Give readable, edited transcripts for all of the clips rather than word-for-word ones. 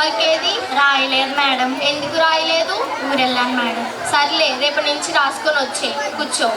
Homework ఏది? రాయలేదు madam. ఎందుకు రాయలేదు? ఊరెళ్ళాను మేడం. సర్లే, రేపటి నుంచి రాసుకొని వచ్చే. కూర్చో.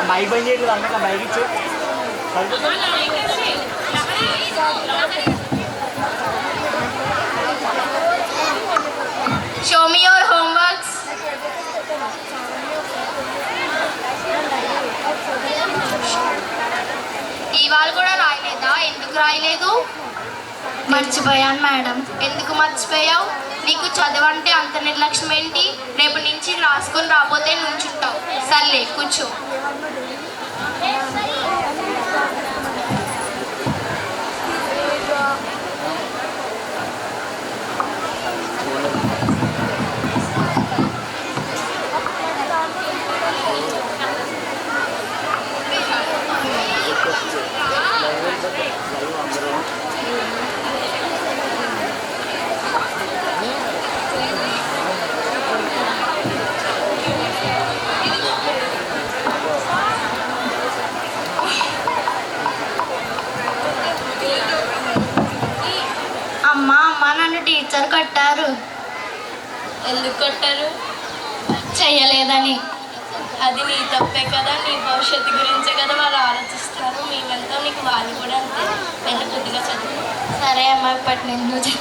బైక్ బంద్ చేయట్లేదు అన్న, బైక్ ఇచ్చు. Show me your homeworks. ఇవాళ కూడా రాయలేదా? ఎందుకు రాయలేదు? మర్చిపోయాను మేడం. ఎందుకు మర్చిపోయావు? నీకు చదవంటే అంత నిర్లక్ష్యం ఏంటి? రేపు నుంచి రాసుకొని రాబోతే నుంచుంటావు. సర్లే, కూర్చో. నన్ను టీచర్ కొట్టారు. ఎందుకు కొట్టారు? చెయ్యలేదని. అది నీ తప్పే కదా. నీ భవిష్యత్తు గురించే కదా వాళ్ళు ఆలోచిస్తారు. మీ వెళ్తా నీకు వాళ్ళు కూడా అంతే. నేను కొద్దిగా చదువు. సరే అమ్మ, ఇప్పటి నుంచి